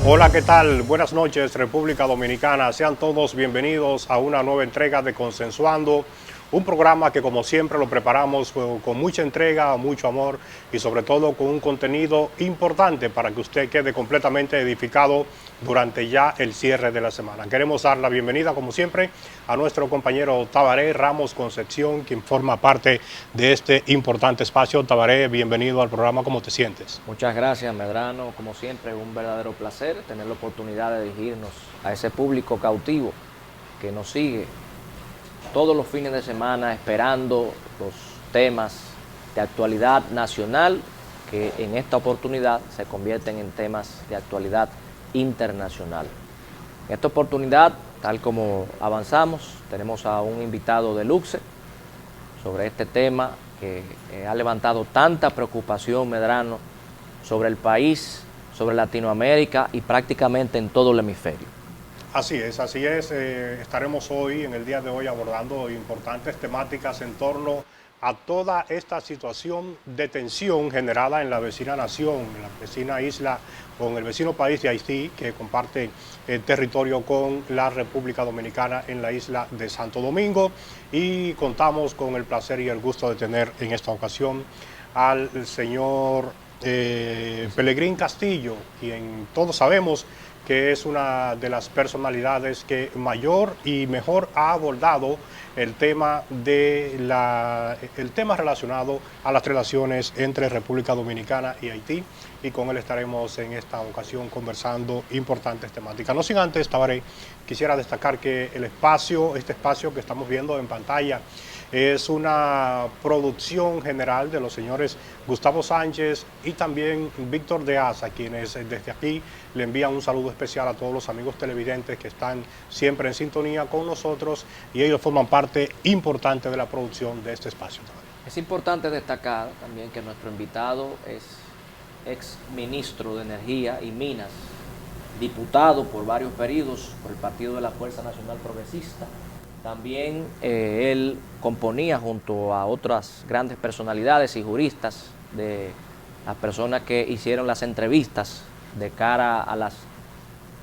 Hola, ¿qué tal? Buenas noches, República Dominicana. Sean todos bienvenidos a una nueva entrega de Consensuando, un programa que como siempre lo preparamos con mucha entrega, mucho amor y sobre todo con un contenido importante para que usted quede completamente edificado durante ya el cierre de la semana. Queremos dar la bienvenida, como siempre, a nuestro compañero Tabaré Ramos Concepción, quien forma parte de este importante espacio. Tabaré, bienvenido al programa. ¿Cómo te sientes? Muchas gracias, Medrano. Como siempre, un verdadero placer tener la oportunidad de dirigirnos a ese público cautivo que nos sigue todos los fines de semana esperando los temas de actualidad nacional que en esta oportunidad se convierten en temas de actualidad internacional. En esta oportunidad, tal como avanzamos, tenemos a un invitado de luxe sobre este tema que ha levantado tanta preocupación, Medrano, sobre el país, sobre Latinoamérica y prácticamente en todo el hemisferio. Así es, así es. Estaremos hoy, en el día de hoy, abordando importantes temáticas en torno a toda esta situación de tensión generada en la vecina nación, en la vecina isla, con el vecino país de Haití, que comparte territorio con la República Dominicana en la isla de Santo Domingo. Y contamos con el placer y el gusto de tener en esta ocasión al señor Pelegrín Castillo, quien todos sabemos que es una de las personalidades que mayor y mejor ha abordado el tema relacionado a las relaciones entre República Dominicana y Haití, y con él estaremos en esta ocasión conversando importantes temáticas. No sin antes, Tabaré, quisiera destacar que este espacio que estamos viendo en pantalla es una producción general de los señores Gustavo Sánchez y también Víctor de Asa, quienes desde aquí le envían un saludo especial a todos los amigos televidentes que están siempre en sintonía con nosotros, y ellos forman parte importante de la producción de este espacio. Es importante destacar también que nuestro invitado es ex ministro de Energía y Minas, diputado por varios periodos por el Partido de la Fuerza Nacional Progresista. También él componía junto a otras grandes personalidades y juristas de las personas que hicieron las entrevistas de cara a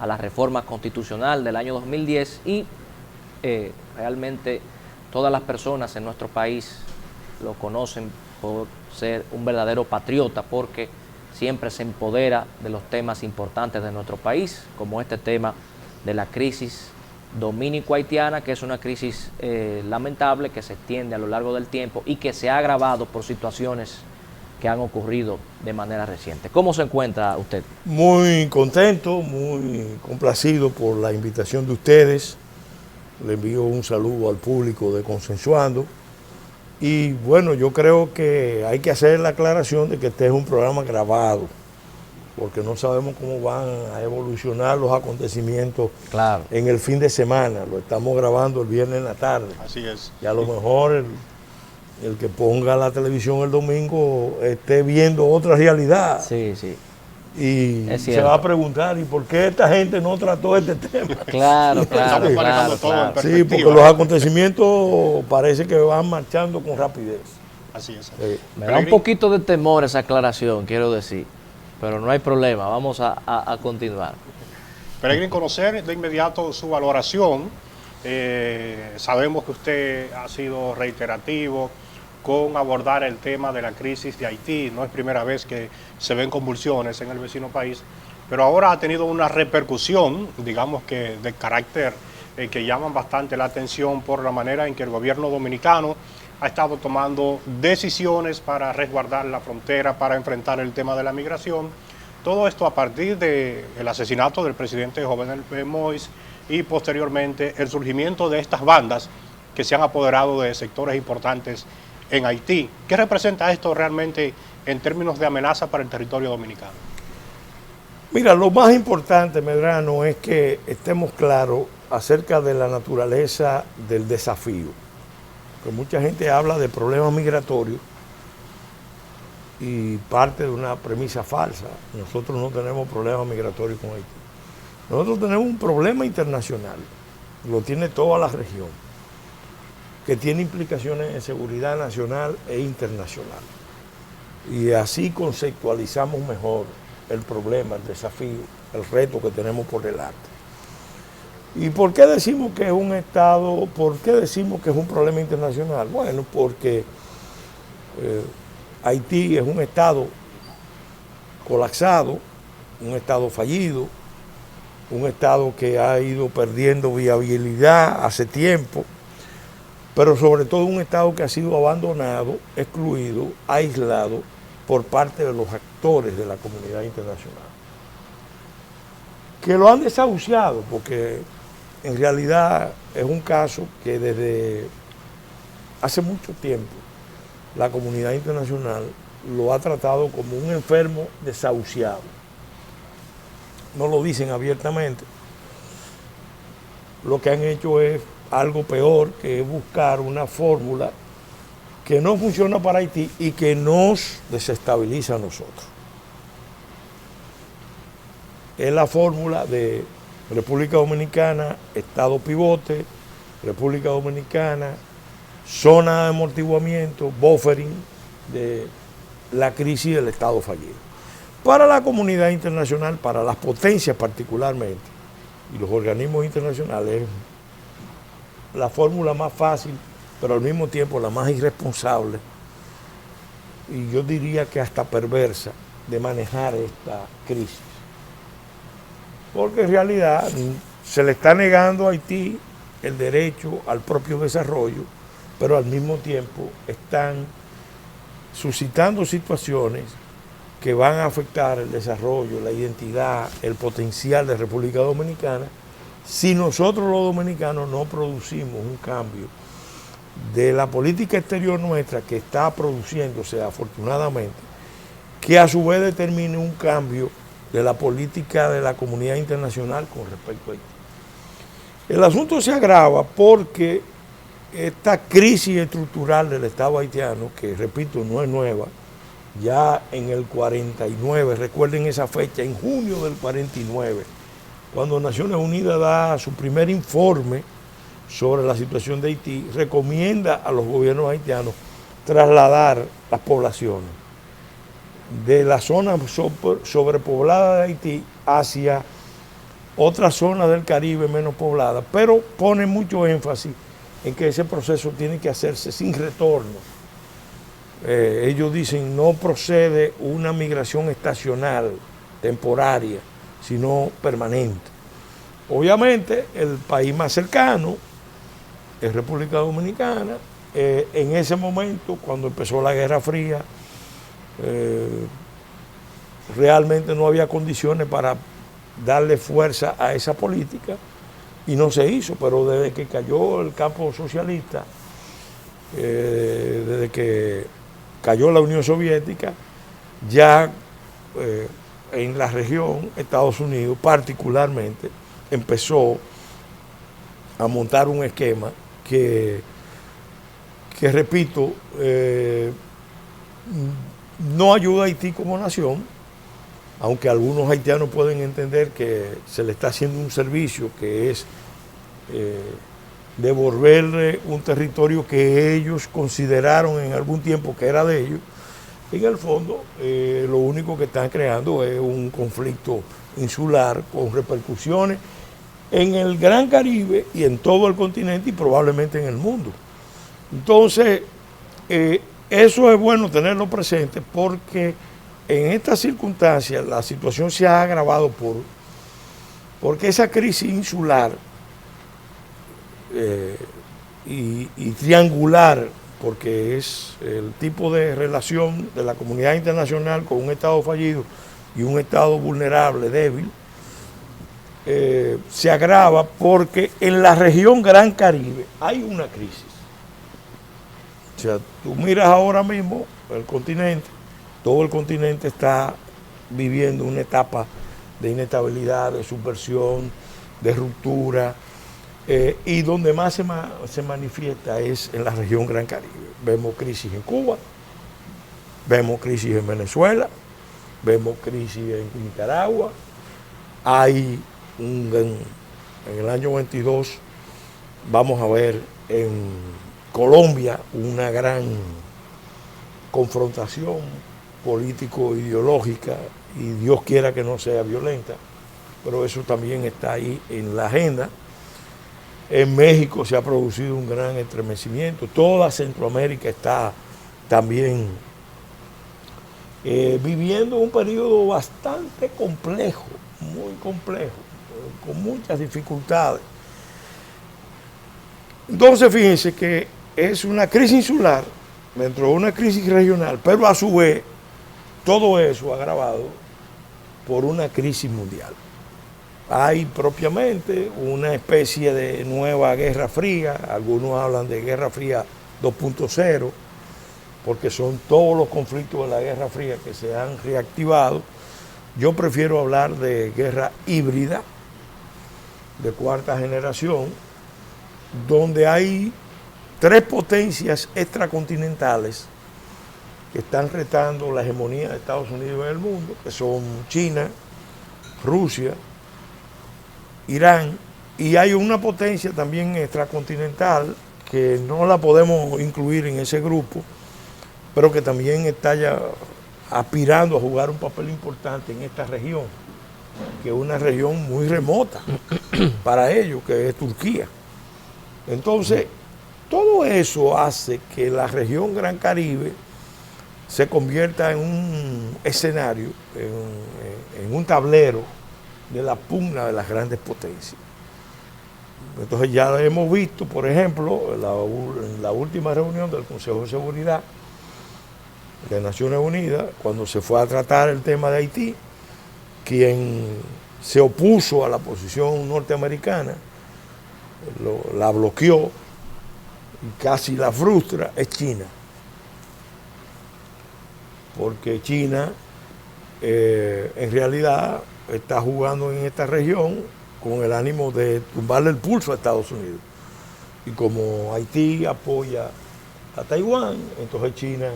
la reforma constitucional del año 2010, y realmente todas las personas en nuestro país lo conocen por ser un verdadero patriota, porque siempre se empodera de los temas importantes de nuestro país, como este tema de la crisis dominico-haitiana, que es una crisis lamentable que se extiende a lo largo del tiempo y que se ha agravado por situaciones que han ocurrido de manera reciente. ¿Cómo se encuentra usted? Muy contento, muy complacido por la invitación de ustedes. Le envío un saludo al público de Consensuando. Y bueno, yo creo que hay que hacer la aclaración de que este es un programa grabado, porque no sabemos cómo van a evolucionar los acontecimientos en el fin de semana. Lo estamos grabando el viernes en la tarde. Así es. Y a lo mejor el que ponga la televisión el domingo esté viendo otra realidad. Sí, sí. Y se va a preguntar, ¿y por qué esta gente no trató este tema? Claro. Sí, porque los acontecimientos parece que van marchando con rapidez. Así es. Sí. Me da un poquito de temor esa aclaración, quiero decir, pero no hay problema, vamos a continuar. Pelegrín, conocer de inmediato su valoración. Sabemos que usted ha sido reiterativo con abordar el tema de la crisis de Haití. No es primera vez que se ven convulsiones en el vecino país, pero ahora ha tenido una repercusión, digamos que de carácter que llaman bastante la atención por la manera en que el gobierno dominicano ha estado tomando decisiones para resguardar la frontera, para enfrentar el tema de la migración. Todo esto a partir del asesinato del presidente Jovenel Moïse y posteriormente el surgimiento de estas bandas que se han apoderado de sectores importantes en Haití. ¿Qué representa esto realmente en términos de amenaza para el territorio dominicano? Mira, lo más importante, Medrano, es que estemos claros acerca de la naturaleza del desafío. Porque mucha gente habla de problemas migratorios y parte de una premisa falsa. Nosotros no tenemos problemas migratorios con Haití. Nosotros tenemos un problema internacional, lo tiene toda la región, que tiene implicaciones en seguridad nacional e internacional. Y así conceptualizamos mejor el problema, el desafío, el reto que tenemos por delante. ¿Y por qué decimos que es un Estado, por qué decimos que es un problema internacional? Bueno, porque Haití es un Estado colapsado, un Estado fallido, un Estado que ha ido perdiendo viabilidad hace tiempo, pero sobre todo un Estado que ha sido abandonado, excluido, aislado por parte de los actores de la comunidad internacional, que lo han desahuciado, porque en realidad es un caso que desde hace mucho tiempo la comunidad internacional lo ha tratado como un enfermo desahuciado. No lo dicen abiertamente. Lo que han hecho es algo peor, que es buscar una fórmula que no funciona para Haití y que nos desestabiliza a nosotros. Es la fórmula de República Dominicana, Estado pivote, República Dominicana, zona de amortiguamiento, buffering de la crisis del Estado fallido. Para la comunidad internacional, para las potencias particularmente, y los organismos internacionales, es la fórmula más fácil, pero al mismo tiempo la más irresponsable, y yo diría que hasta perversa, de manejar esta crisis. Porque en realidad se le está negando a Haití el derecho al propio desarrollo, pero al mismo tiempo están suscitando situaciones que van a afectar el desarrollo, la identidad, el potencial de República Dominicana, si nosotros los dominicanos no producimos un cambio de la política exterior nuestra que está produciéndose afortunadamente, que a su vez determine un cambio de la política de la comunidad internacional con respecto a Haití. El asunto se agrava porque esta crisis estructural del Estado haitiano, que repito, no es nueva, ya en el 49, recuerden esa fecha, en junio del 49, cuando Naciones Unidas da su primer informe sobre la situación de Haití, recomienda a los gobiernos haitianos trasladar las poblaciones de la zona sobrepoblada de Haití hacia otras zonas del Caribe menos pobladas, pero pone mucho énfasis en que ese proceso tiene que hacerse sin retorno. Ellos dicen no procede una migración estacional, temporaria, sino permanente. Obviamente el país más cercano es República Dominicana. En ese momento, cuando empezó la Guerra Fría, realmente no había condiciones para darle fuerza a esa política y no se hizo, pero desde que cayó el campo socialista, desde que cayó la Unión Soviética, ya en la región, Estados Unidos particularmente, empezó a montar un esquema que repito, no ayuda a Haití como nación, aunque algunos haitianos pueden entender que se le está haciendo un servicio que es devolverle un territorio que ellos consideraron en algún tiempo que era de ellos. En el fondo, lo único que están creando es un conflicto insular con repercusiones en el Gran Caribe y en todo el continente y probablemente en el mundo. Entonces, eso es bueno tenerlo presente porque en estas circunstancias la situación se ha agravado porque esa crisis insular y triangular, porque es el tipo de relación de la comunidad internacional con un Estado fallido y un Estado vulnerable, débil, se agrava porque en la región Gran Caribe hay una crisis. O sea, tú miras ahora mismo el continente, todo el continente está viviendo una etapa de inestabilidad, de subversión, de ruptura, y donde más se manifiesta es en la región Gran Caribe. Vemos crisis en Cuba, vemos crisis en Venezuela, vemos crisis en Nicaragua, hay en el año 22 vamos a ver en Colombia una gran confrontación político-ideológica, y Dios quiera que no sea violenta, pero eso también está ahí en la agenda. En México se ha producido un gran estremecimiento, toda Centroamérica está también viviendo un periodo bastante complejo, muy complejo, con muchas dificultades. Entonces fíjense que es una crisis insular dentro de una crisis regional, pero a su vez todo eso agravado por una crisis mundial. Hay propiamente una especie de nueva Guerra Fría, algunos hablan de Guerra Fría 2.0, porque son todos los conflictos de la Guerra Fría que se han reactivado. Yo prefiero hablar de guerra híbrida, de cuarta generación, donde hay tres potencias extracontinentales que están retando la hegemonía de Estados Unidos en el mundo, que son China, Rusia, Irán, y hay una potencia también extracontinental que no la podemos incluir en ese grupo, pero que también está ya aspirando a jugar un papel importante en esta región, que es una región muy remota para ellos, que es Turquía. Entonces, todo eso hace que la región Gran Caribe se convierta en un escenario, en un tablero de la pugna de las grandes potencias. Entonces ya hemos visto, por ejemplo, en la última reunión del Consejo de Seguridad de Naciones Unidas, cuando se fue a tratar el tema de Haití, quien se opuso a la posición norteamericana, la bloqueó y casi la frustra, es China. Porque China en realidad está jugando en esta región con el ánimo de tumbarle el pulso a Estados Unidos. Y como Haití apoya a Taiwán, entonces China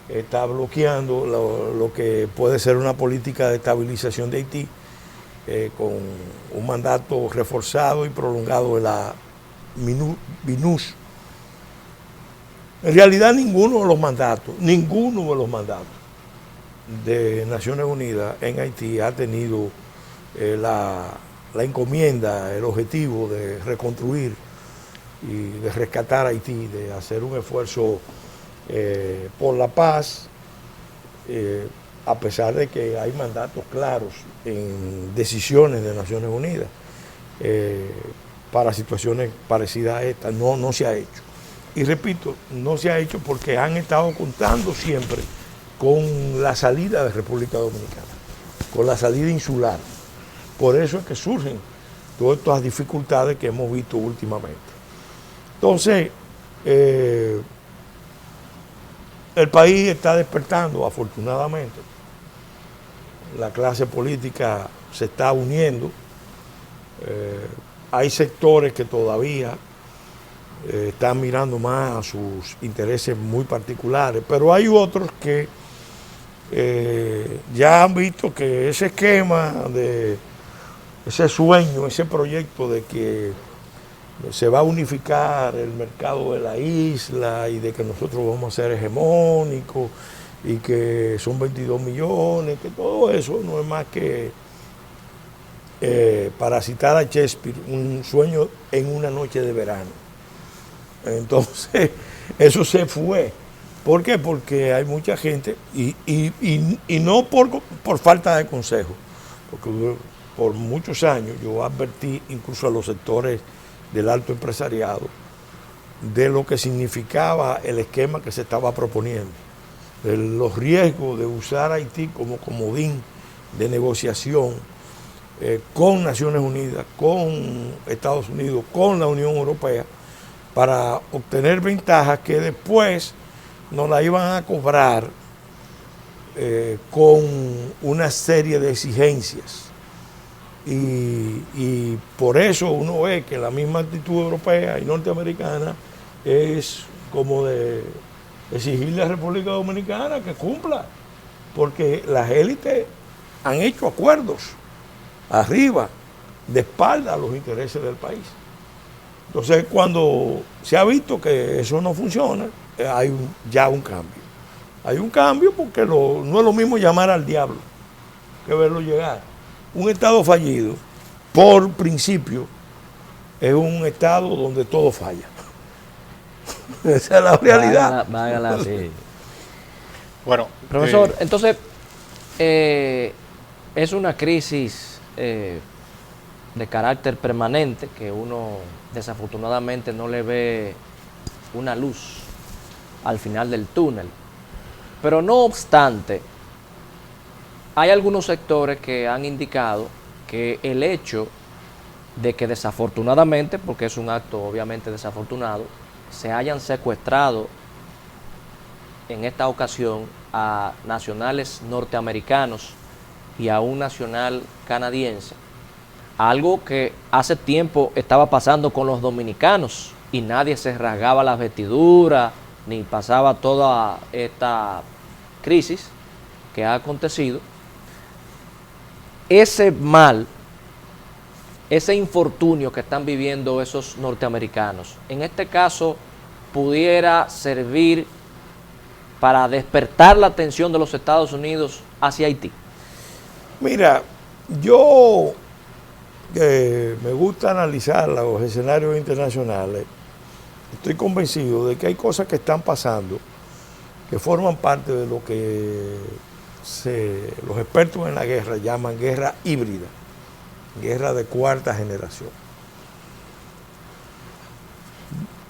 está bloqueando lo que puede ser una política de estabilización de Haití con un mandato reforzado y prolongado de la MINUS. En realidad ninguno de los mandatos de Naciones Unidas en Haití ha tenido la encomienda, el objetivo de reconstruir y de rescatar a Haití, de hacer un esfuerzo por la paz, a pesar de que hay mandatos claros en decisiones de Naciones Unidas para situaciones parecidas a esta. No se ha hecho. Y repito, no se ha hecho porque han estado contando siempre con la salida de República Dominicana, con la salida insular. Por eso es que surgen todas estas dificultades que hemos visto últimamente. Entonces, el país está despertando, afortunadamente. La clase política se está uniendo. Hay sectores que todavía están mirando más a sus intereses muy particulares, pero hay otros que ya han visto que ese esquema, ese sueño, ese proyecto de que se va a unificar el mercado de la isla y de que nosotros vamos a ser hegemónicos y que son 22 millones, que todo eso no es más que, para citar a Shakespeare, un sueño en una noche de verano. Entonces, eso se fue. ¿Por qué? Porque hay mucha gente, y no por falta de consejo, porque por muchos años yo advertí incluso a los sectores del alto empresariado de lo que significaba el esquema que se estaba proponiendo, de los riesgos de usar a Haití como comodín de negociación con Naciones Unidas, con Estados Unidos, con la Unión Europea, para obtener ventajas que después nos la iban a cobrar con una serie de exigencias. Y por eso uno ve que la misma actitud europea y norteamericana es como de exigirle a la República Dominicana que cumpla, porque las élites han hecho acuerdos arriba, de espalda a los intereses del país. Entonces, cuando se ha visto que eso no funciona, hay ya un cambio. Hay un cambio porque no es lo mismo llamar al diablo que verlo llegar. Un Estado fallido, por principio, es un Estado donde todo falla. Esa es la realidad. Vágala, sí. Bueno, Profesor, entonces, es una crisis de carácter permanente que uno desafortunadamente no le ve una luz al final del túnel. Pero no obstante, hay algunos sectores que han indicado que el hecho de que desafortunadamente, porque es un acto obviamente desafortunado, se hayan secuestrado en esta ocasión a nacionales norteamericanos y a un nacional canadiense, algo que hace tiempo estaba pasando con los dominicanos y nadie se rasgaba las vestiduras ni pasaba toda esta crisis que ha acontecido. Ese mal, ese infortunio que están viviendo esos norteamericanos, en este caso pudiera servir para despertar la atención de los Estados Unidos hacia Haití. Mira, yo me gusta analizar los escenarios internacionales, estoy convencido de que hay cosas que están pasando que forman parte de lo que los expertos en la guerra llaman guerra híbrida, guerra de cuarta generación.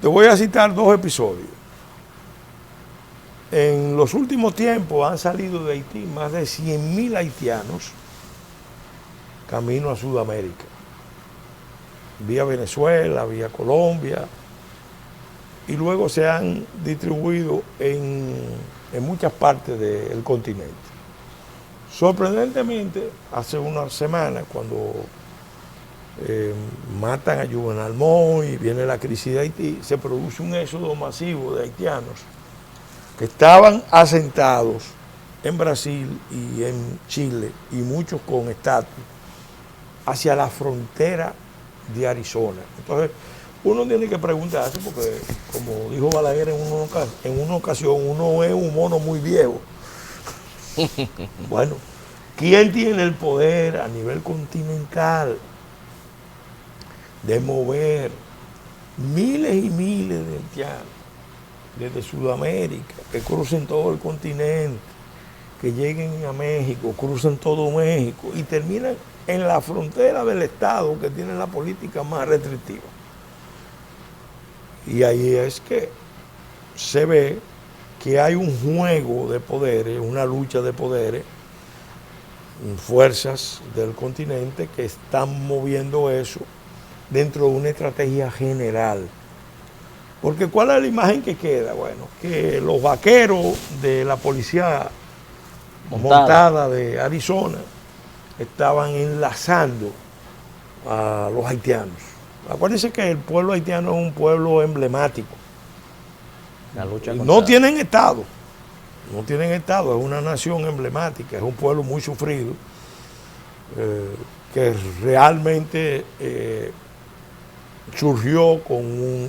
Te voy a citar dos episodios. En los últimos tiempos han salido de Haití más de 100.000 haitianos camino a Sudamérica, vía Venezuela, vía Colombia, y luego se han distribuido en muchas partes del continente. Sorprendentemente, hace unas semanas, cuando matan a Juvenal Moïse y viene la crisis de Haití, se produce un éxodo masivo de haitianos que estaban asentados en Brasil y en Chile, y muchos con estatus, hacia la frontera de Arizona. Entonces, uno tiene que preguntarse, porque como dijo Balaguer en una ocasión, uno es un mono muy viejo. Bueno, ¿quién tiene el poder a nivel continental de mover miles y miles de haitianos desde Sudamérica, que crucen todo el continente, que lleguen a México, crucen todo México y terminan en la frontera del Estado que tiene la política más restrictiva? Y ahí es que se ve que hay un juego de poderes, una lucha de poderes, fuerzas del continente que están moviendo eso dentro de una estrategia general. Porque ¿cuál es la imagen que queda? Bueno, que los vaqueros de la policía montada de Arizona estaban enlazando a los haitianos. Acuérdense que el pueblo haitiano es un pueblo emblemático. La lucha no tienen Estado, es una nación emblemática, es un pueblo muy sufrido, que realmente surgió con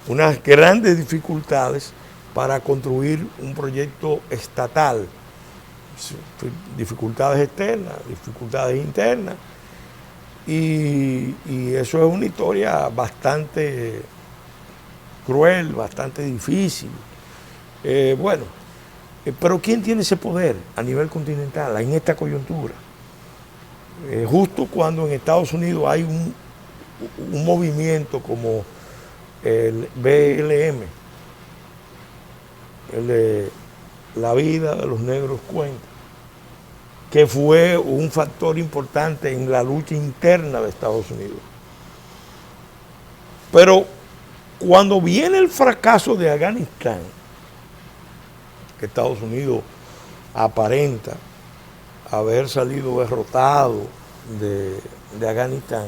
unas grandes dificultades para construir un proyecto estatal, dificultades externas, dificultades internas, y eso es una historia bastante cruel, bastante difícil. Pero ¿quién tiene ese poder a nivel continental en esta coyuntura? Justo cuando en Estados Unidos hay un movimiento como el BLM, el de la vida de los negros cuenta, que fue un factor importante en la lucha interna de Estados Unidos. Pero cuando viene el fracaso de Afganistán, que Estados Unidos aparenta haber salido derrotado de Afganistán,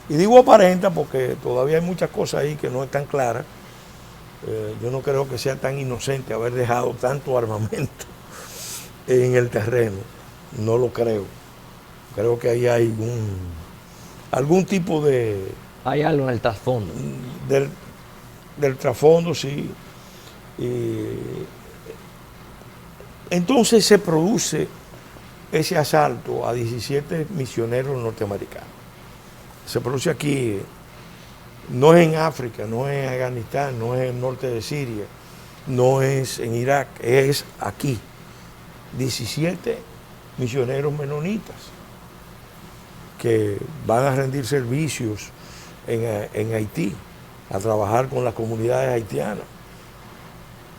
y digo aparenta porque todavía hay muchas cosas ahí que no están claras. Yo no creo que sea tan inocente haber dejado tanto armamento en el terreno, no lo creo. Creo que ahí hay algún tipo de... Hay algo en el trasfondo. Del trasfondo, sí. Entonces se produce ese asalto a 17 misioneros norteamericanos. Se produce aquí, no es en África, no es en Afganistán, no es en el norte de Siria, no es en Irak, es aquí. 17 misioneros menonitas que van a rendir servicios en Haití, a trabajar con las comunidades haitianas,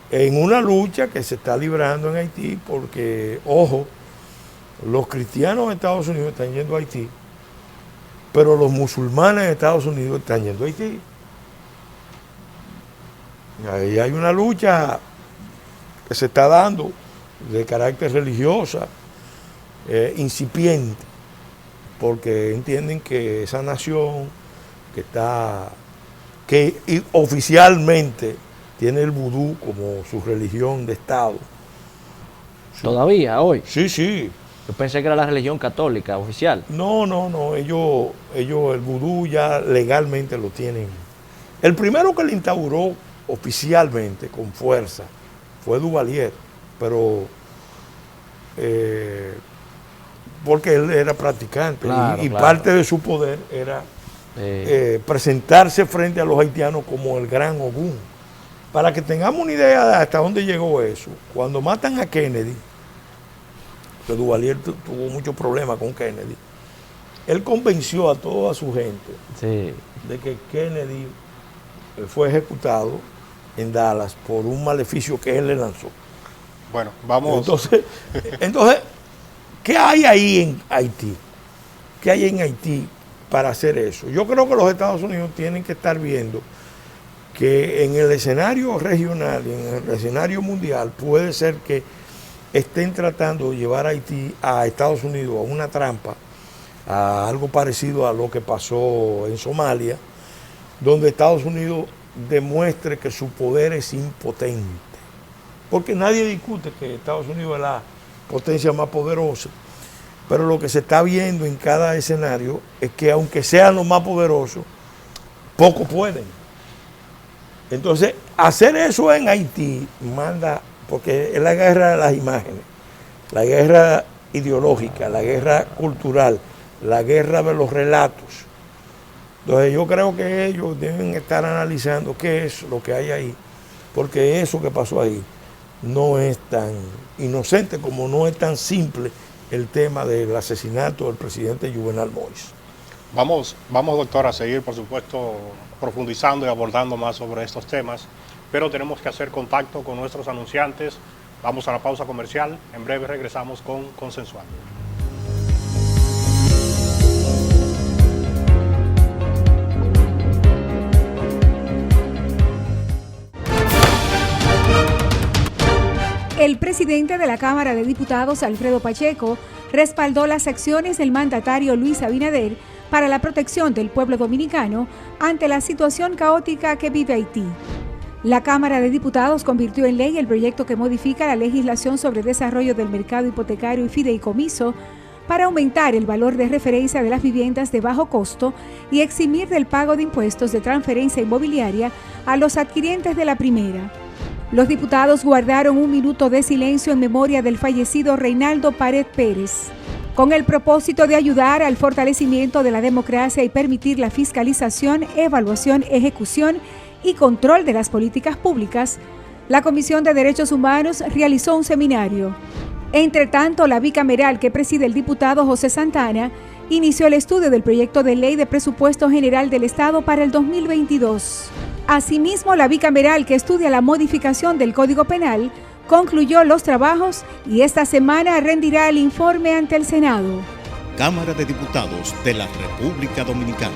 en una lucha que se está librando en Haití porque, ojo, los cristianos de Estados Unidos están yendo a Haití, pero los musulmanes de Estados Unidos están yendo a Haití. Ahí hay una lucha que se está dando de carácter religiosa, incipiente, porque entienden que esa nación que oficialmente tiene el vudú como su religión de Estado. ¿Todavía, hoy? Sí, sí. Yo pensé que era la religión católica oficial. No, ellos el vudú ya legalmente lo tienen. El primero que le instauró oficialmente, con fuerza, fue Duvalier, pero porque él era practicante, claro, claro. Parte de su poder era presentarse frente a los haitianos como el gran Ogún. Para que tengamos una idea de hasta dónde llegó eso, cuando matan a Kennedy, que Duvalier tuvo muchos problemas con Kennedy, él convenció a toda su gente de que Kennedy fue ejecutado en Dallas por un maleficio que él le lanzó. Bueno, vamos. Entonces, ¿qué hay ahí en Haití? ¿Qué hay en Haití para hacer eso? Yo creo que los Estados Unidos tienen que estar viendo que en el escenario regional y en el escenario mundial puede ser que estén tratando de llevar a Haití, a Estados Unidos, a una trampa, a algo parecido a lo que pasó en Somalia, donde Estados Unidos demuestre que su poder es impotente. Porque nadie discute que Estados Unidos es la potencia más poderosa, pero lo que se está viendo en cada escenario es que aunque sean los más poderosos, poco pueden. Entonces, hacer eso en Haití manda, porque es la guerra de las imágenes, la guerra ideológica, la guerra cultural, la guerra de los relatos. Entonces yo creo que ellos deben estar analizando qué es lo que hay ahí, porque eso que pasó ahí no es tan inocente como no es tan simple el tema del asesinato del presidente Juvenal Moïse. Vamos, doctor, a seguir, por supuesto, profundizando y abordando más sobre estos temas, pero tenemos que hacer contacto con nuestros anunciantes. Vamos a la pausa comercial. En breve regresamos con Consensuando. El presidente de la Cámara de Diputados, Alfredo Pacheco, respaldó las acciones del mandatario Luis Abinader para la protección del pueblo dominicano ante la situación caótica que vive Haití. La Cámara de Diputados convirtió en ley el proyecto que modifica la legislación sobre desarrollo del mercado hipotecario y fideicomiso para aumentar el valor de referencia de las viviendas de bajo costo y eximir del pago de impuestos de transferencia inmobiliaria a los adquirientes de la primera. Los diputados guardaron un minuto de silencio en memoria del fallecido Reinaldo Pared Pérez, con el propósito de ayudar al fortalecimiento de la democracia y permitir la fiscalización, evaluación, ejecución y control de las políticas públicas. La Comisión de Derechos Humanos realizó un seminario. Entre tanto, la bicameral que preside el diputado José Santana inició el estudio del proyecto de ley de presupuesto general del Estado para el 2022. Asimismo, la bicameral que estudia la modificación del Código Penal concluyó los trabajos y esta semana rendirá el informe ante el Senado. Cámara de Diputados de la República Dominicana.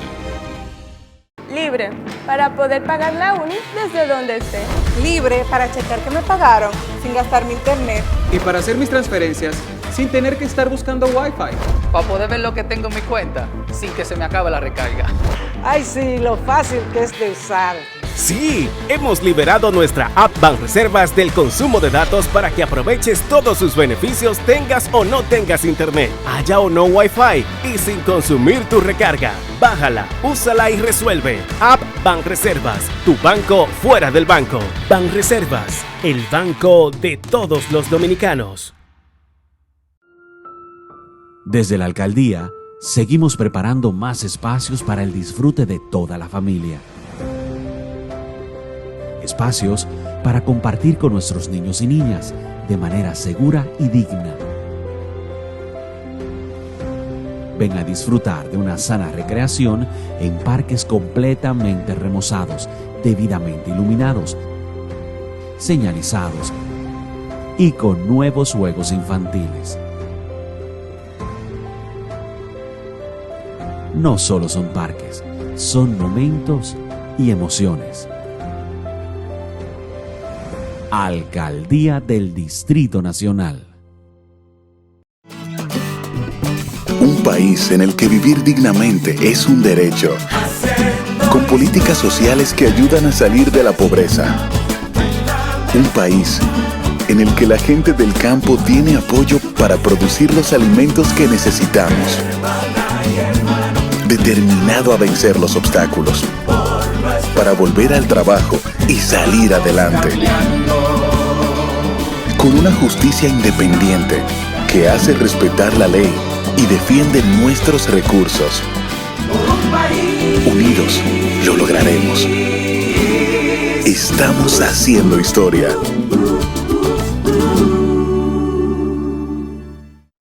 Libre para poder pagar la uni desde donde esté. Libre para checar que me pagaron sin gastar mi internet. Y para hacer mis transferencias sin tener que estar buscando Wi-Fi. Para poder ver lo que tengo en mi cuenta sin que se me acabe la recarga. Ay, sí, lo fácil que es de usar. Sí, hemos liberado nuestra app Banreservas del consumo de datos para que aproveches todos sus beneficios, tengas o no tengas internet, haya o no Wi-Fi y sin consumir tu recarga. Bájala, úsala y resuelve. App Banreservas, tu banco fuera del banco. Banreservas, el banco de todos los dominicanos. Desde la alcaldía, seguimos preparando más espacios para el disfrute de toda la familia. Espacios para compartir con nuestros niños y niñas de manera segura y digna. Ven a disfrutar de una sana recreación en parques completamente remozados, debidamente iluminados, señalizados y con nuevos juegos infantiles. No solo son parques, son momentos y emociones. Alcaldía del Distrito Nacional. Un país en el que vivir dignamente es un derecho, con políticas sociales que ayudan a salir de la pobreza. Un país en el que la gente del campo tiene apoyo para producir los alimentos que necesitamos. Determinado a vencer los obstáculos, para volver al trabajo y salir adelante. Con una justicia independiente que hace respetar la ley y defiende nuestros recursos. Unidos lo lograremos. Estamos haciendo historia.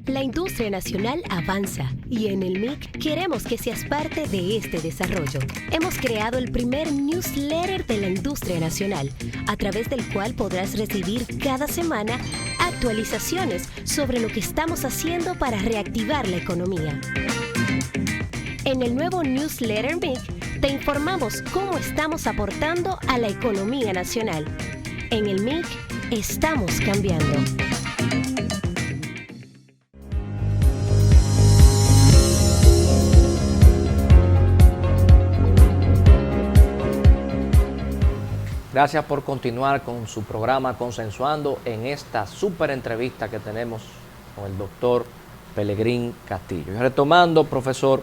La industria nacional avanza y en el MIC queremos que seas parte de este desarrollo. Hemos creado el primer newsletter de la industria nacional, a través del cual podrás recibir cada semana actualizaciones sobre lo que estamos haciendo para reactivar la economía. En el nuevo newsletter MIC te informamos cómo estamos aportando a la economía nacional. En el MIC estamos cambiando. Gracias por continuar con su programa Consensuando en esta súper entrevista que tenemos con el doctor Pelegrín Castillo. Y retomando, profesor,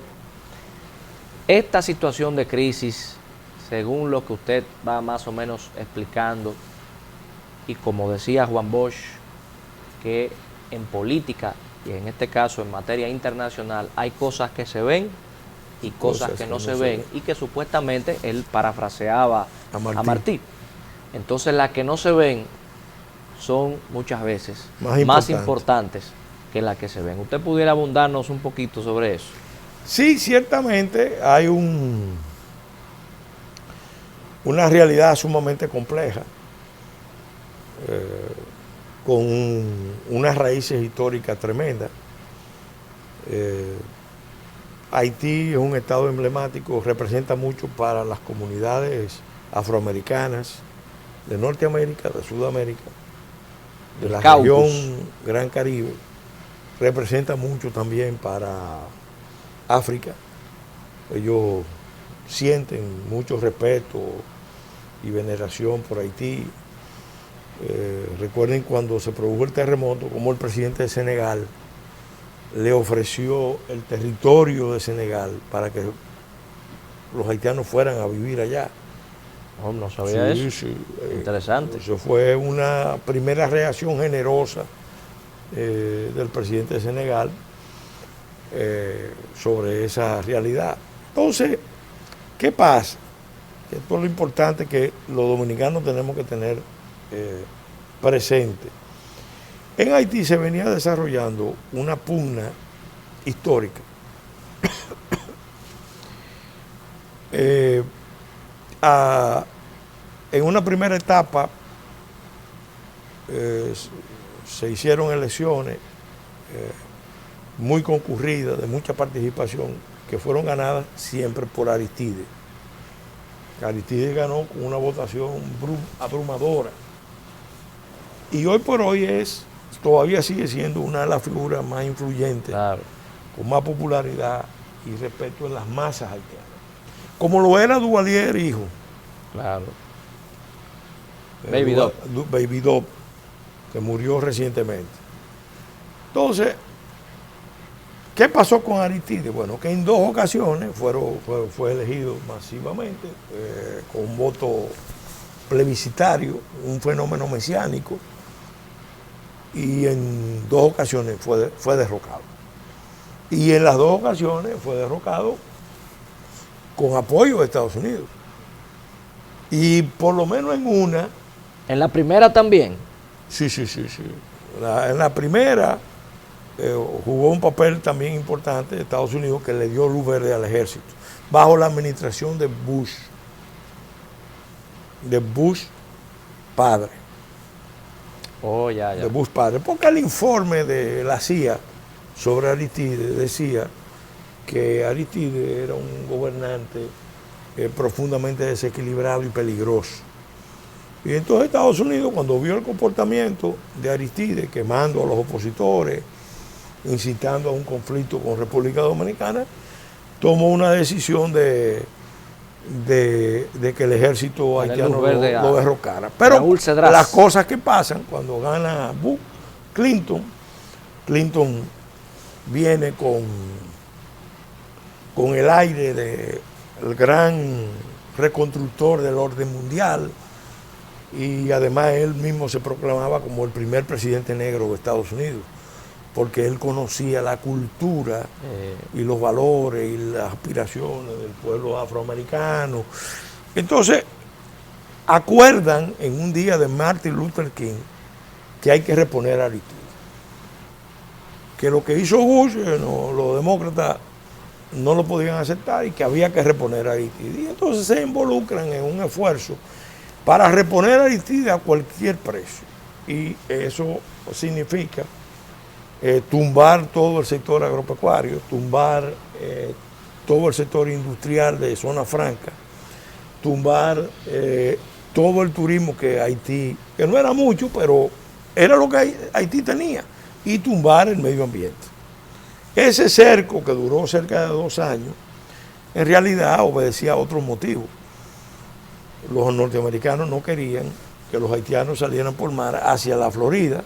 esta situación de crisis, según lo que usted va más o menos explicando, y como decía Juan Bosch, que en política, y en este caso en materia internacional, hay cosas que se ven y cosas que no se ven, y que supuestamente él parafraseaba a Martí. Entonces las que no se ven son muchas veces más importantes que las que se ven. ¿Usted pudiera abundarnos un poquito sobre eso? Sí, ciertamente hay una realidad sumamente compleja, con unas raíces históricas tremendas. Haití es un estado emblemático, representa mucho para las comunidades afroamericanas de Norteamérica, de Sudamérica, de la región Gran Caribe. Representa mucho también para África. Ellos sienten mucho respeto y veneración por Haití. Recuerden cuando se produjo el terremoto, como el presidente de Senegal le ofreció el territorio de Senegal para que los haitianos fueran a vivir allá. No sabía eso. Sí. Interesante. Eso fue una primera reacción generosa del presidente de Senegal sobre esa realidad. Entonces, ¿qué pasa? Esto es lo importante que los dominicanos tenemos que tener presente. En Haití se venía desarrollando una pugna histórica en una primera etapa se hicieron elecciones muy concurridas, de mucha participación, que fueron ganadas siempre por Aristide. Aristide ganó con una votación abrumadora. Y hoy por hoy todavía sigue siendo una de las figuras más influyentes, con más popularidad y respeto en las masas haitianas. Como lo era Duvalier, hijo. Claro. Baby Dope, que murió recientemente. Entonces, ¿qué pasó con Aristide? Bueno, que en 2 ocasiones fue elegido masivamente, con un voto plebiscitario, un fenómeno mesiánico, y en 2 ocasiones fue derrocado. Y en las 2 ocasiones fue derrocado con apoyo de Estados Unidos. Y por lo menos en una... ¿En la primera también? Sí. En la primera jugó un papel también importante de Estados Unidos, que le dio luz verde al ejército, bajo la administración de Bush padre. De Bush padre. Porque el informe de la CIA sobre Aristide decía que Aristide era un gobernante profundamente desequilibrado y peligroso. Y entonces Estados Unidos, cuando vio el comportamiento de Aristide, quemando a los opositores, incitando a un conflicto con República Dominicana, tomó una decisión de que el ejército haitiano lo derrocara. Pero las cosas que pasan cuando gana Clinton viene con el aire del gran reconstructor del orden mundial, y además él mismo se proclamaba como el primer presidente negro de Estados Unidos, porque él conocía la cultura y los valores y las aspiraciones del pueblo afroamericano. Entonces, acuerdan en un día de Martin Luther King que hay que reponer a Aristide. Que lo que hizo Bush, los demócratas no lo podían aceptar, y que había que reponer a Aristide. Y entonces se involucran en un esfuerzo para reponer a Aristide a cualquier precio. Y eso significa tumbar todo el sector agropecuario, tumbar todo el sector industrial de zona franca, tumbar todo el turismo que Haití, que no era mucho, pero era lo que Haití tenía, y tumbar el medio ambiente. Ese cerco, que duró cerca de 2 años, en realidad obedecía a otros motivos. Los norteamericanos no querían que los haitianos salieran por mar hacia la Florida.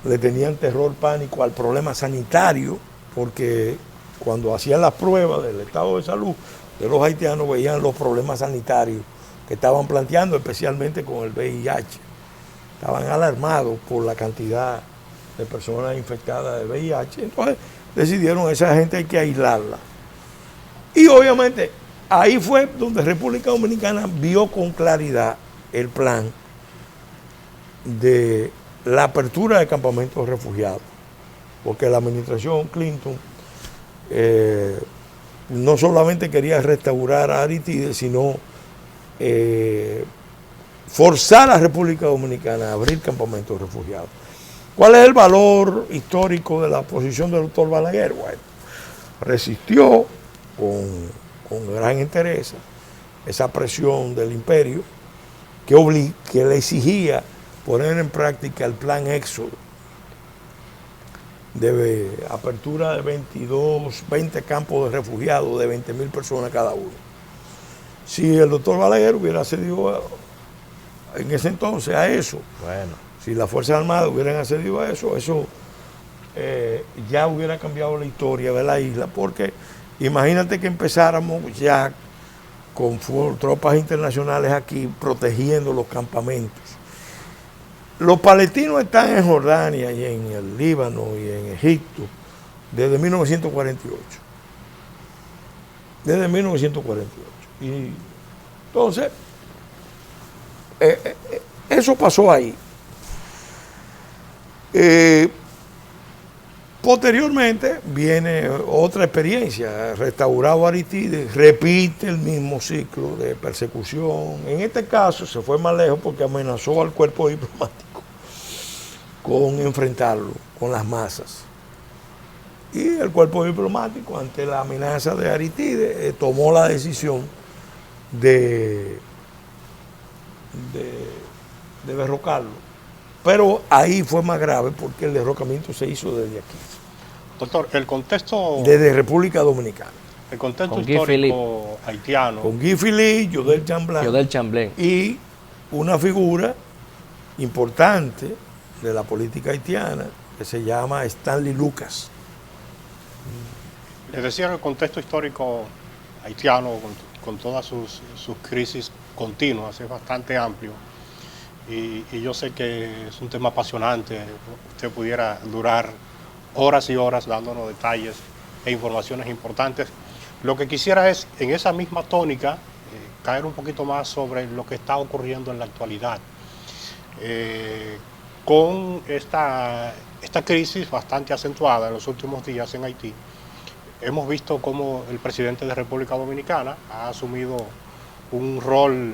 Le tenían terror, pánico al problema sanitario, porque cuando hacían las pruebas del estado de salud de los haitianos veían los problemas sanitarios que estaban planteando, especialmente con el VIH. Estaban alarmados por la cantidad de personas infectadas de VIH. Entonces decidieron, esa gente hay que aislarla. Y obviamente ahí fue donde República Dominicana vio con claridad el plan de la apertura de campamentos de refugiados, porque la administración Clinton no solamente quería restaurar a Aristide, sino forzar a la República Dominicana a abrir campamentos de refugiados. ¿Cuál es el valor histórico de la posición del doctor Balaguer? Bueno, resistió con gran interés esa presión del imperio que le exigía poner en práctica el plan Éxodo, de apertura de 20 campos de refugiados de 20,000 personas cada uno. Si el doctor Balaguer hubiera accedido en ese entonces a eso, si las Fuerzas Armadas hubieran accedido a eso, ya hubiera cambiado la historia de la isla, porque imagínate que empezáramos ya con tropas internacionales aquí protegiendo los campamentos. Los palestinos están en Jordania y en el Líbano y en Egipto desde 1948. Desde 1948. Y entonces, eso pasó ahí. Posteriormente viene otra experiencia, restaurado Aristide, repite el mismo ciclo de persecución. En este caso se fue más lejos porque amenazó al cuerpo diplomático con enfrentarlo con las masas. Y el cuerpo diplomático, ante la amenaza de Aristide, tomó la decisión de derrocarlo. Pero ahí fue más grave porque el derrocamiento se hizo desde aquí. Doctor, el contexto... Desde República Dominicana. El contexto histórico haitiano. Con Guy Philippe, Jodel Chamblin. Y una figura importante de la política haitiana que se llama Stanley Lucas. Les decía, el contexto histórico haitiano, con todas sus crisis continuas, es bastante amplio. Y yo sé que es un tema apasionante, usted pudiera durar horas y horas dándonos detalles e informaciones importantes. Lo que quisiera es, en esa misma tónica, caer un poquito más sobre lo que está ocurriendo en la actualidad. Con esta crisis bastante acentuada en los últimos días en Haití, hemos visto cómo el presidente de República Dominicana ha asumido un rol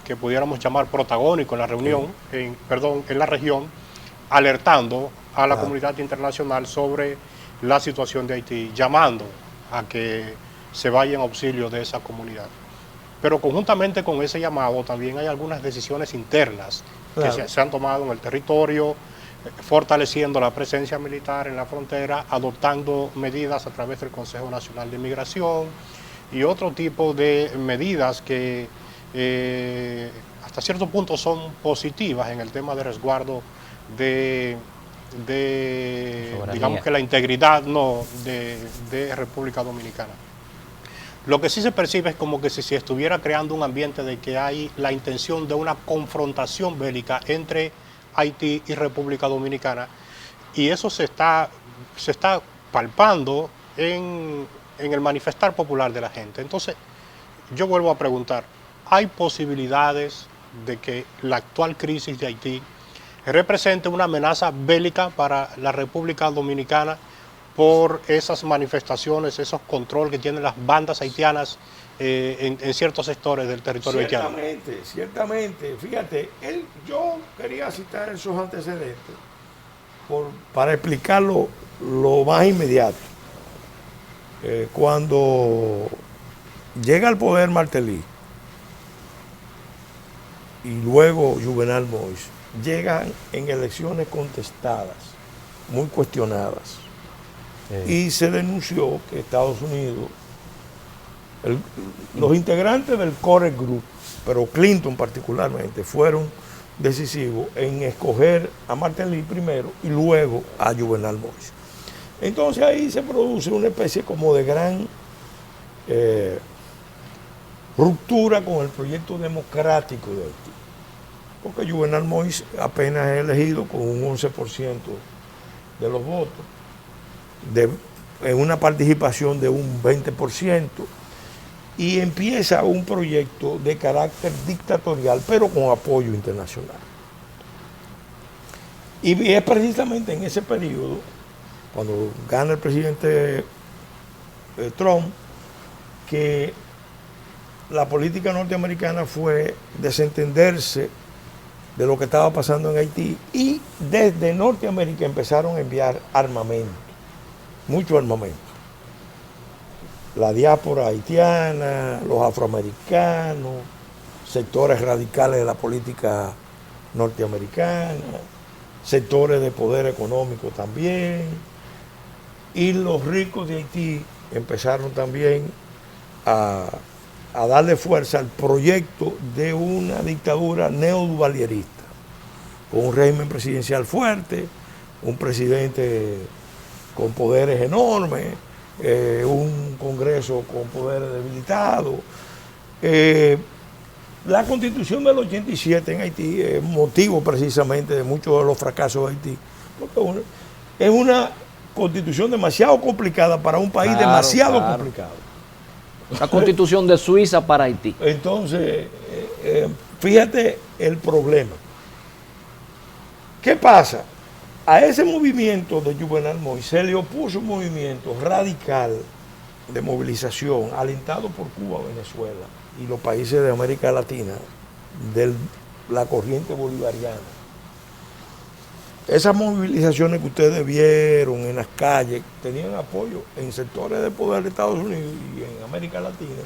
que pudiéramos llamar protagónico en la reunión, en la región, alertando a la comunidad internacional sobre la situación de Haití, llamando a que se vaya en auxilio de esa comunidad. Pero conjuntamente con ese llamado también hay algunas decisiones internas que se han tomado en el territorio, fortaleciendo la presencia militar en la frontera, adoptando medidas a través del Consejo Nacional de Migración y otro tipo de medidas que hasta cierto punto son positivas en el tema de resguardo de digamos que la integridad de República Dominicana. Lo que sí se percibe es como que si se estuviera creando un ambiente de que hay la intención de una confrontación bélica entre Haití y República Dominicana, y eso se está palpando en el manifestar popular de la gente. Entonces, yo vuelvo a preguntar, ¿hay posibilidades de que la actual crisis de Haití represente una amenaza bélica para la República Dominicana por esas manifestaciones, esos controles que tienen las bandas haitianas en ciertos sectores del territorio haitiano? Ciertamente. Fíjate, yo quería citar esos antecedentes para explicarlo lo más inmediato. Cuando llega al poder Martelly y luego Juvenal Moïse, llegan en elecciones contestadas, muy cuestionadas. Y se denunció que Estados Unidos, los integrantes del Core Group, pero Clinton particularmente, fueron decisivos en escoger a Martelly primero y luego a Juvenal Moïse. Entonces ahí se produce una especie como de gran ruptura con el proyecto democrático de Haití, porque Juvenal Moïse apenas es elegido con un 11% de los votos, en una participación de un 20%, y empieza un proyecto de carácter dictatorial, pero con apoyo internacional. Y es precisamente en ese periodo, cuando gana el presidente Trump, que la política norteamericana fue desentenderse de lo que estaba pasando en Haití, y desde Norteamérica empezaron a enviar armamento, mucho armamento. La diáspora haitiana, los afroamericanos, sectores radicales de la política norteamericana, sectores de poder económico también, y los ricos de Haití empezaron también a darle fuerza al proyecto de una dictadura neoduvalierista, con un régimen presidencial fuerte, un presidente con poderes enormes, un Congreso con poderes debilitados. La Constitución del 87 en Haití es motivo precisamente de muchos de los fracasos de Haití, porque es una Constitución demasiado complicada para un país demasiado complicado. La Constitución de Suiza para Haití. Entonces, fíjate el problema. ¿Qué pasa? A ese movimiento de Juvenal Moïse se le opuso un movimiento radical de movilización alentado por Cuba, Venezuela y los países de América Latina, de la corriente bolivariana. Esas movilizaciones que ustedes vieron en las calles tenían apoyo en sectores de poder de Estados Unidos y en América Latina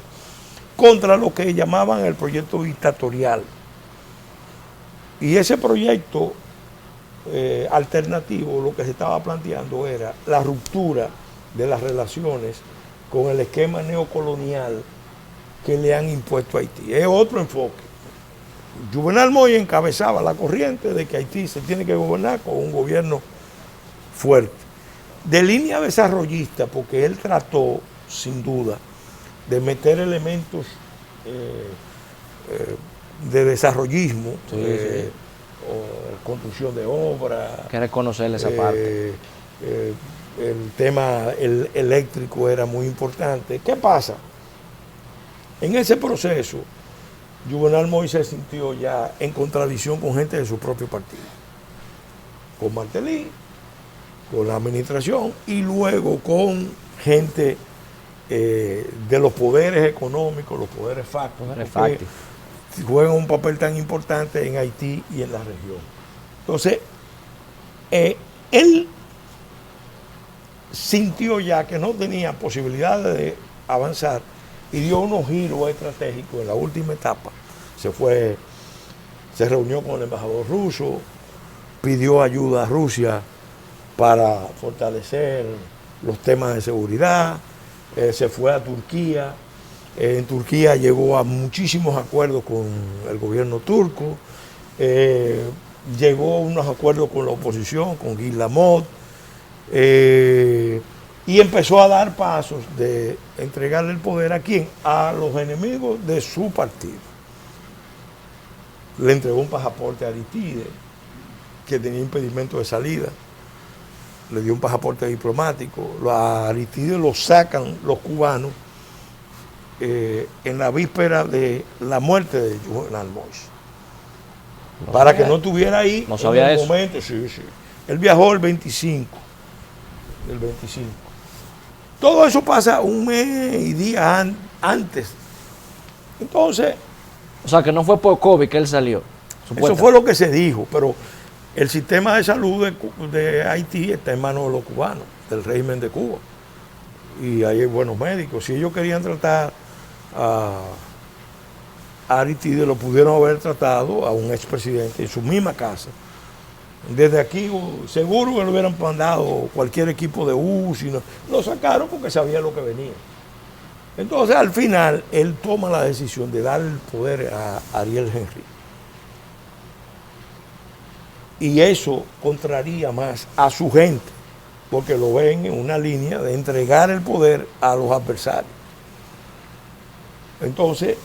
contra lo que llamaban el proyecto dictatorial. Y ese proyecto alternativo, lo que se estaba planteando era la ruptura de las relaciones con el esquema neocolonial que le han impuesto a Haití. Es otro enfoque. Juvenal Moïse encabezaba la corriente de que Haití se tiene que gobernar con un gobierno fuerte. De línea desarrollista, porque él trató, sin duda, de meter elementos de desarrollismo, o construcción de obras. Hay que reconocerle esa parte. El tema eléctrico era muy importante. ¿Qué pasa? En ese proceso, Juvenal Moïse se sintió ya en contradicción con gente de su propio partido, con Martelly, con la administración y luego con gente de los poderes económicos, los poderes fácticos, que juegan un papel tan importante en Haití y en la región. Entonces, él sintió ya que no tenía posibilidades de avanzar y dio unos giros estratégicos en la última etapa. Se reunió con el embajador ruso, pidió ayuda a Rusia para fortalecer los temas de seguridad, se fue a Turquía, en Turquía llegó a muchísimos acuerdos con el gobierno turco, llegó a unos acuerdos con la oposición, con Guy Lamont, y empezó a dar pasos de entregarle el poder ¿a quién? A los enemigos de su partido. Le entregó un pasaporte a Aristide, que tenía impedimento de salida. Le dio un pasaporte diplomático. A Aristide lo sacan los cubanos en la víspera de la muerte de Juvenal Moïse. Para que no estuviera ahí no sabía en el eso. momento. Sí. Él viajó el 25. Todo eso pasa un mes y días antes. Entonces... O sea, que no fue por COVID que él salió. Eso fue lo que se dijo, pero el sistema de salud de Haití está en manos de los cubanos, del régimen de Cuba. Y ahí hay buenos médicos. Si ellos querían tratar a Aristide, lo pudieron haber tratado a un expresidente en su misma casa. Desde aquí seguro que lo hubieran mandado cualquier equipo de UCI, lo sacaron porque sabía lo que venía. Entonces al final él toma la decisión de dar el poder a Ariel Henry. Y eso contraría más a su gente, porque lo ven en una línea de entregar el poder a los adversarios. Entonces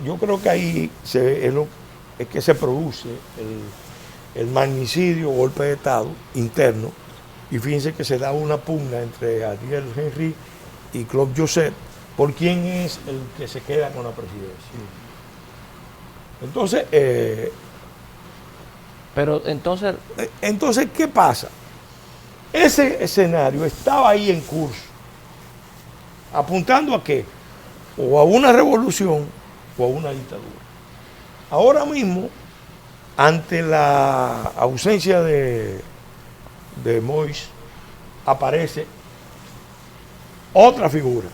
yo creo que ahí es que se produce el magnicidio, golpe de Estado interno, y fíjense que se da una pugna entre Ariel Henry y Claude Joseph por quién es el que se queda con la presidencia. Entonces, entonces, ¿qué pasa? Ese escenario estaba ahí en curso, apuntando a qué, o a una revolución o a una dictadura. Ahora mismo, ante la ausencia de Moïse, aparece otra figura,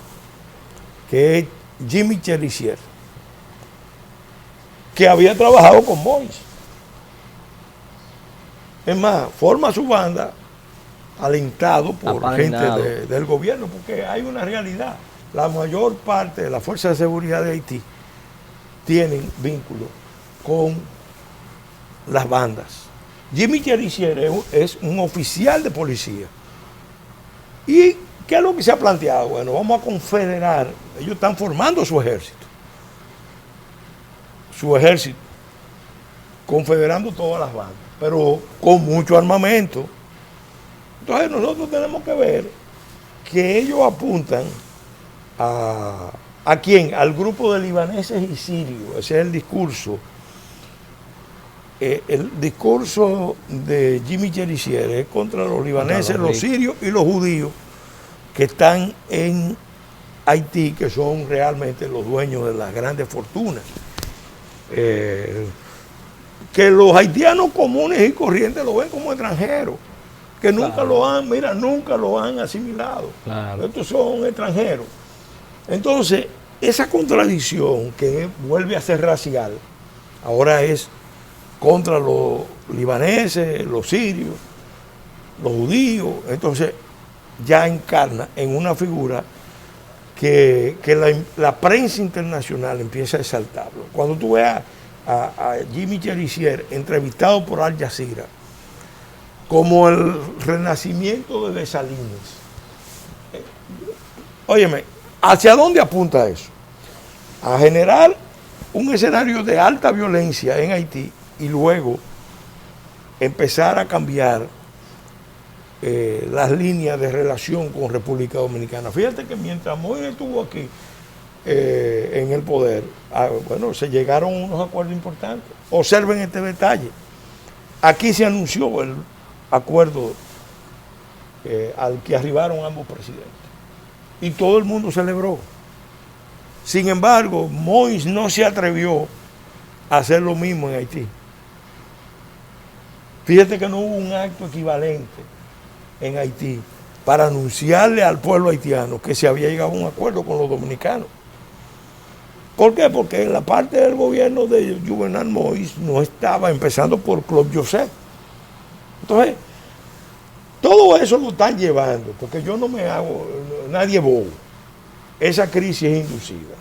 que es Jimmy Cherizier, que había trabajado con Moïse. Es más, forma su banda alentado por gente del gobierno, porque hay una realidad. La mayor parte de las fuerzas de seguridad de Haití tienen vínculos con las bandas. Jimmy Cherizier es un oficial de policía. ¿Y qué es lo que se ha planteado? Bueno, vamos a confederar. Ellos están formando su ejército, confederando todas las bandas, pero con mucho armamento. Entonces nosotros tenemos que ver que ellos apuntan ¿a quién? Al grupo de libaneses y sirios. Ese es el discurso. El discurso de Jimmy Cherizier es contra los libaneses, los sirios y los judíos que están en Haití, que son realmente los dueños de las grandes fortunas. Que los haitianos comunes y corrientes lo ven como extranjeros, que nunca nunca lo han asimilado. Claro. Estos son extranjeros. Entonces, esa contradicción que vuelve a ser racial, ahora es contra los libaneses, los sirios, los judíos. Entonces ya encarna en una figura que la prensa internacional empieza a exaltarlo. Cuando tú veas a Jimmy Cherizier entrevistado por Al Jazeera como el renacimiento de Dessalines, óyeme, ¿hacia dónde apunta eso? A generar un escenario de alta violencia en Haití y luego empezar a cambiar las líneas de relación con República Dominicana. Fíjate que mientras Moïse estuvo aquí en el poder, bueno, se llegaron unos acuerdos importantes. Observen este detalle. Aquí se anunció el acuerdo al que arribaron ambos presidentes y todo el mundo celebró. Sin embargo, Moïse no se atrevió a hacer lo mismo en Haití. Fíjate que no hubo un acto equivalente en Haití para anunciarle al pueblo haitiano que se había llegado a un acuerdo con los dominicanos. ¿Por qué? Porque en la parte del gobierno de Juvenal Moïse no estaba, empezando por Claude Joseph. Entonces, todo eso lo están llevando, porque yo no me hago, nadie bobo. Esa crisis es inducida.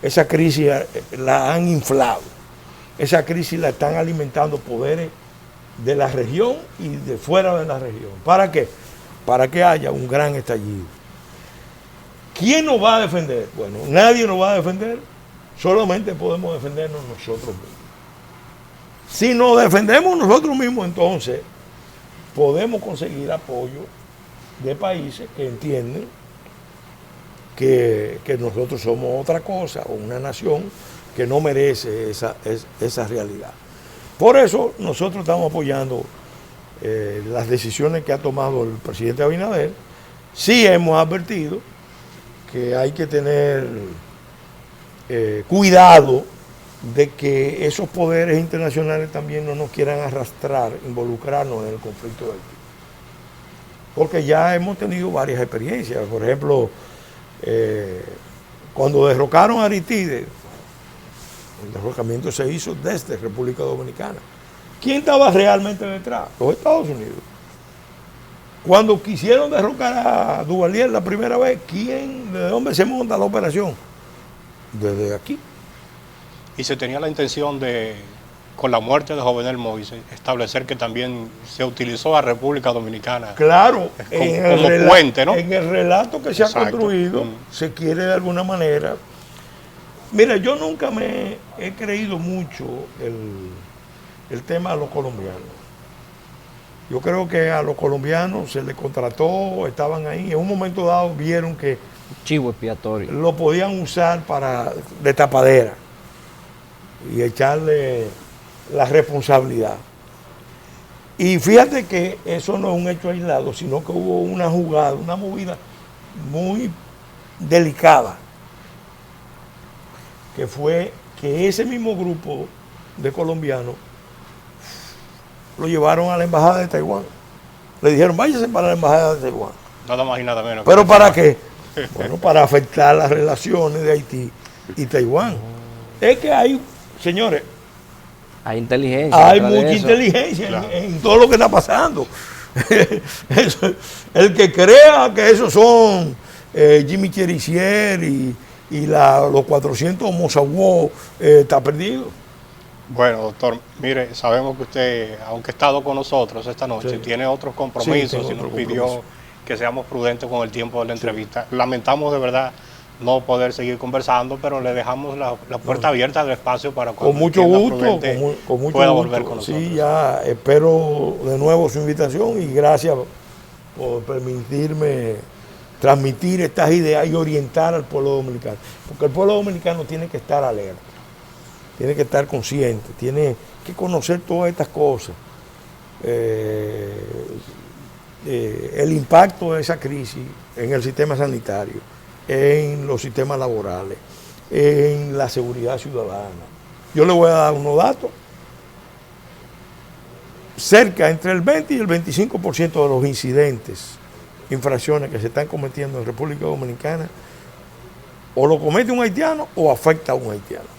Esa crisis la han inflado. Esa crisis la están alimentando poderes de la región y de fuera de la región. ¿Para qué? Para que haya un gran estallido. ¿Quién nos va a defender? Bueno, nadie nos va a defender, solamente podemos defendernos nosotros mismos. Si nos defendemos nosotros mismos, entonces podemos conseguir apoyo de países que entienden que nosotros somos otra cosa, o una nación que no merece esa realidad. Por eso nosotros estamos apoyando las decisiones que ha tomado el presidente Abinader. Sí hemos advertido que hay que tener cuidado de que esos poderes internacionales también no nos quieran arrastrar, involucrarnos en el conflicto de Haití. Porque ya hemos tenido varias experiencias. Por ejemplo, cuando derrocaron a Aristide, el derrocamiento se hizo desde República Dominicana. ¿Quién estaba realmente detrás? Los Estados Unidos. Cuando quisieron derrocar a Duvalier la primera vez, ¿de dónde se monta la operación? Desde aquí. Y se tenía la intención de, con la muerte de Jovenel Moïse, establecer que también se utilizó a República Dominicana. Claro, como puente, ¿no? En el relato que se ha construido, se quiere de alguna manera. Mira, yo nunca me he creído mucho el tema de los colombianos. Yo creo que a los colombianos se les contrató, estaban ahí, en un momento dado vieron que chivo expiatorio lo podían usar de tapadera y echarle la responsabilidad. Y fíjate que eso no es un hecho aislado, sino que hubo una jugada, una movida muy delicada, que fue que ese mismo grupo de colombianos lo llevaron a la embajada de Taiwán. Le dijeron, váyase para la embajada de Taiwán. Nada más y nada menos. ¿Pero para qué? Bueno, para afectar las relaciones de Haití y Taiwán. Es que hay, señores, hay inteligencia. Hay mucha inteligencia en todo lo que está pasando. El que crea que esos son Jimmy Cherizier y los 400 Mosawo está perdido. Bueno, doctor, mire, sabemos que usted, aunque ha estado con nosotros esta noche, tiene otros compromisos y nos pidió que seamos prudentes con el tiempo de la entrevista. Lamentamos de verdad no poder seguir conversando, pero le dejamos la puerta abierta del espacio para cuando con mucho gusto, con mucho pueda volver con nosotros. Sí, ya espero de nuevo su invitación y gracias por permitirme transmitir estas ideas y orientar al pueblo dominicano. Porque el pueblo dominicano tiene que estar alerta, tiene que estar consciente, tiene que conocer todas estas cosas. El impacto de esa crisis en el sistema sanitario, en los sistemas laborales, en la seguridad ciudadana. Yo le voy a dar unos datos. Cerca entre el 20 y el 25% de los incidentes, infracciones que se están cometiendo en República Dominicana, o lo comete un haitiano o afecta a un haitiano.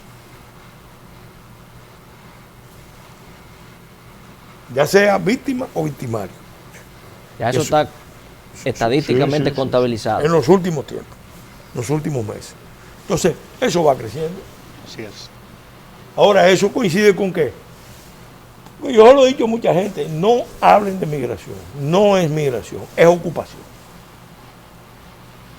Ya sea víctima o victimario. Ya eso está estadísticamente contabilizado. En los últimos tiempos, en los últimos meses. Entonces, eso va creciendo. Así es. Ahora, ¿eso coincide con qué? Yo lo he dicho a mucha gente, no hablen de migración. No es migración, es ocupación.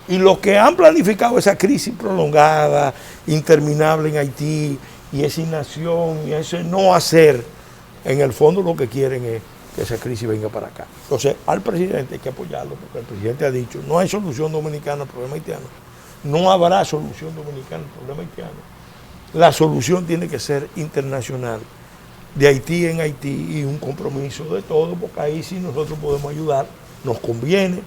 Y los que han planificado esa crisis prolongada, interminable en Haití, y esa inacción, y ese no hacer, en el fondo lo que quieren es que esa crisis venga para acá. Entonces, al presidente hay que apoyarlo, porque el presidente ha dicho, no hay solución dominicana al problema haitiano. No habrá solución dominicana al problema haitiano. La solución tiene que ser internacional, de Haití en Haití, y un compromiso de todos, porque ahí sí nosotros podemos ayudar, nos conviene,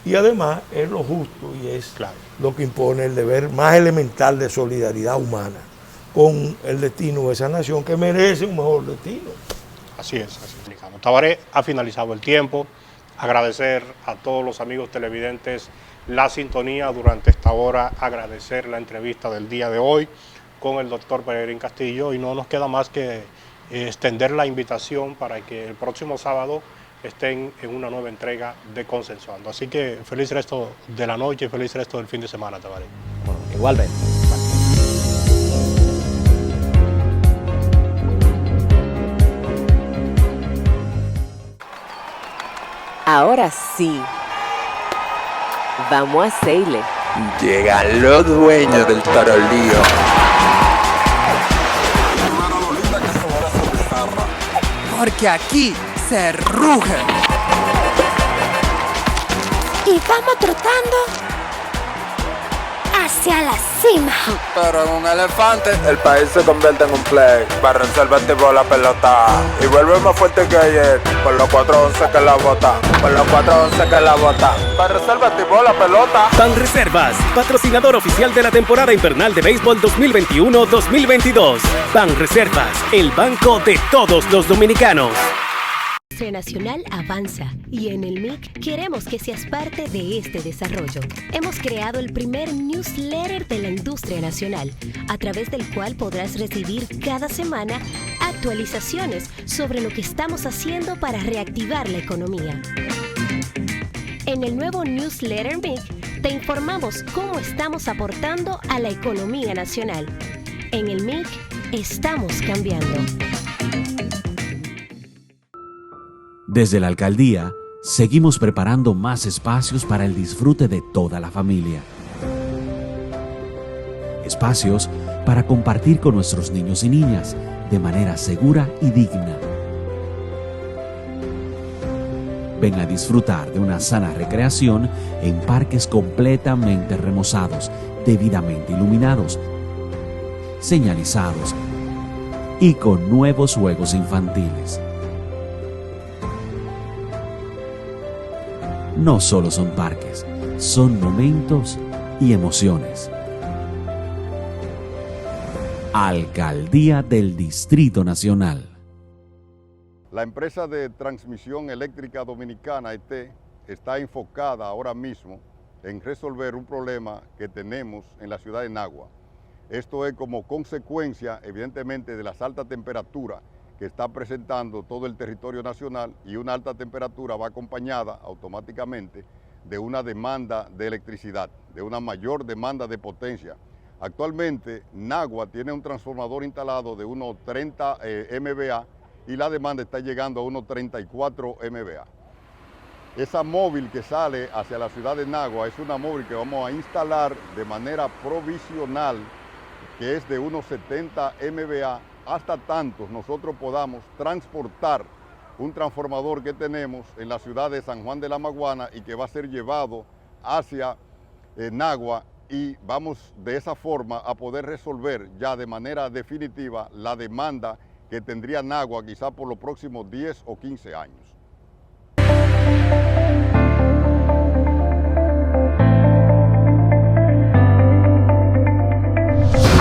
y además es lo justo y es lo que impone el deber más elemental de solidaridad humana con el destino de esa nación que merece un mejor destino. Así es. Tabaré, ha finalizado el tiempo. Agradecer a todos los amigos televidentes la sintonía durante esta hora, agradecer la entrevista del día de hoy con el doctor Peregrín Castillo, y no nos queda más que extender la invitación para que el próximo sábado estén en una nueva entrega de Consensuando. Así que feliz resto de la noche y feliz resto del fin de semana, Tabaré. Bueno, igualmente. Ahora sí, vamos a hacerle. Llegan los dueños del tarolío. Porque aquí se ruge. Y vamos trotando hacia la cima. Pero en un elefante, el país se convierte en un play. Banreservas activó la pelota y vuelve más fuerte que ayer. Por los 4-11 que la bota. Por los 4-11 que la bota. Banreservas activó la pelota. Banreservas, patrocinador oficial de la temporada invernal de béisbol 2021-2022. Banreservas, el banco de todos los dominicanos. La industria nacional avanza y en el MIC queremos que seas parte de este desarrollo. Hemos creado el primer newsletter de la industria nacional, a través del cual podrás recibir cada semana actualizaciones sobre lo que estamos haciendo para reactivar la economía. En el nuevo newsletter MIC te informamos cómo estamos aportando a la economía nacional. En el MIC estamos cambiando. Desde la alcaldía, seguimos preparando más espacios para el disfrute de toda la familia. Espacios para compartir con nuestros niños y niñas de manera segura y digna. Ven a disfrutar de una sana recreación en parques completamente remozados, debidamente iluminados, señalizados y con nuevos juegos infantiles. No solo son parques, son momentos y emociones. Alcaldía del Distrito Nacional. La empresa de transmisión eléctrica dominicana, ET, está enfocada ahora mismo en resolver un problema que tenemos en la ciudad de Nagua. Esto es como consecuencia, evidentemente, de las altas temperaturas que está presentando todo el territorio nacional, y una alta temperatura va acompañada automáticamente de una demanda de electricidad, de una mayor demanda de potencia. Actualmente Nagua tiene un transformador instalado de unos 30 MVA y la demanda está llegando a unos 34 MVA. Esa móvil que sale hacia la ciudad de Nagua es una móvil que vamos a instalar de manera provisional, que es de unos 70 MVA, hasta tanto nosotros podamos transportar un transformador que tenemos en la ciudad de San Juan de la Maguana y que va a ser llevado hacia Nagua, y vamos de esa forma a poder resolver ya de manera definitiva la demanda que tendría Nagua quizá por los próximos 10 o 15 años.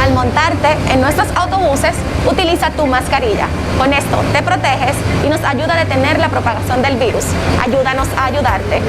Al montarte en nuestros autobuses, utiliza tu mascarilla. Con esto te proteges y nos ayuda a detener la propagación del virus. Ayúdanos a ayudarte.